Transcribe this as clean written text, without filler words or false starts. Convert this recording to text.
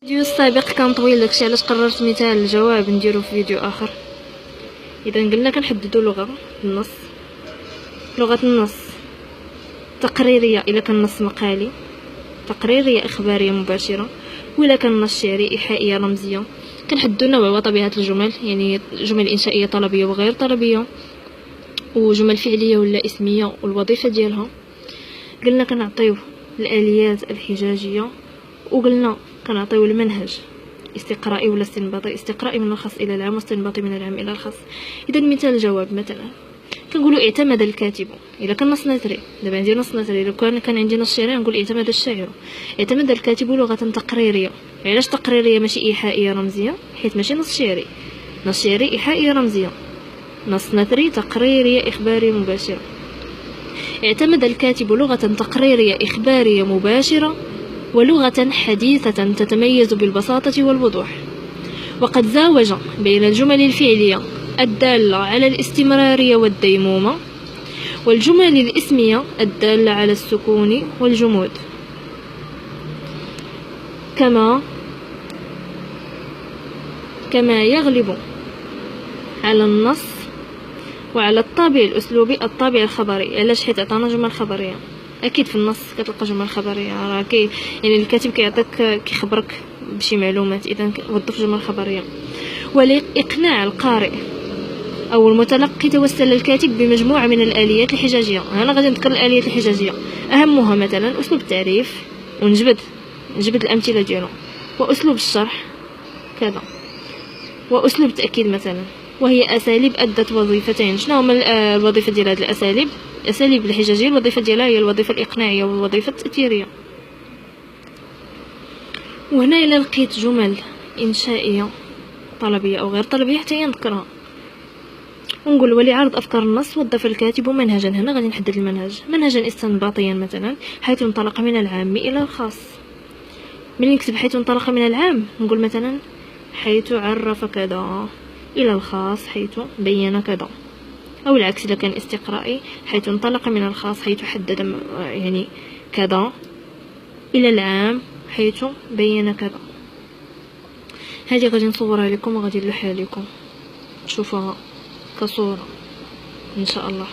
الفيديو السابق كان طويل، داكشي علاش قررت مثال الجواب نديرو في فيديو اخر. اذا قلنا كنحددوا لغه النص، لغه النص تقريريه الا كان نص مقالي، تقريريه اخباريه مباشره، ولا كان نص شعري ايحائيه رمزيه. كنحددوا نوع وطبيعه الجمل، يعني جمل انشائيه طلبيه وغير طلبيه، وجمل فعليه ولا اسميه والوظيفه ديالها. قلنا كنعطيو الاليات الحجاجيه، وقلنا كنعطيو المنهج استقرائي ولا استنباطي، استقرائي من الخاص الى العام واستنباطي من العام الى الخاص. اذا مثال الجواب مثلا كنقولوا اعتمد الكاتب، الا كان نص نثري. دابا عندي نص نثري، لو كان عندي نص شعري نقول اعتمد الشاعر. اعتمد الكاتب لغه تقريريه. علاش تقريريه ماشي ايحائيه رمزيه؟ حيت ماشي نص شعري. نص شعري ايحائيه رمزيه، نص نثري تقريريه اخباريه مباشره. اعتمد الكاتب لغه تقريريه اخباريه مباشره ولغة حديثة تتميز بالبساطة والوضوح. وقد زاوج بين الجمل الفعلية الدالة على الاستمرارية والديمومة والجمل الاسمية الدالة على السكون والجمود، كما يغلب على النص وعلى الطابع الأسلوبي الطابع الخبري. علاش؟ حيت عطانا جمل خبرية. اكيد في النص كتلقى جمل خبريه، راه يعني الكاتب كيعطيك كيخبرك بشي معلومات، اذا وظف جمل خبريه. ولاقناع القارئ او المتلقي توسل الكاتب بمجموعه من الاليات الحجاجيه. انا غادي نذكر الاليات الحجاجيه، اهمها مثلا اسلوب التعريف، ونجبد الامثله ديالو، واسلوب الشرح كذا، واسلوب التاكيد مثلا. وهي اساليب ادت وظيفتين. شنو هما الوظيفه ديال هذه الاساليب؟ الاساليب الحجاجيه الوظيفه ديالها هي الوظيفه الاقناعيه والوظيفه التاثيريه. وهنا الا لقيت جمل انشائيه طلبيه او غير طلبيه حتى هي نذكرها، ونقول ولعرض افكار النص وظف الكاتب منهجا. هنا غادي نحدد المنهج، منهجا استنباطيا مثلا، حيث انطلق من العام الى الخاص. ملي نكتب حيث انطلق من العام نقول مثلا حيث عرف كذا، الى الخاص حيث بين كذا، او العكس اذا كان استقرائي حيث انطلق من الخاص حيث حدد يعني كذا، الى العام حيث بين كذا. هذه غادي نصورها لكم وغادي نلوحها لكم تشوفوها كصورة ان شاء الله.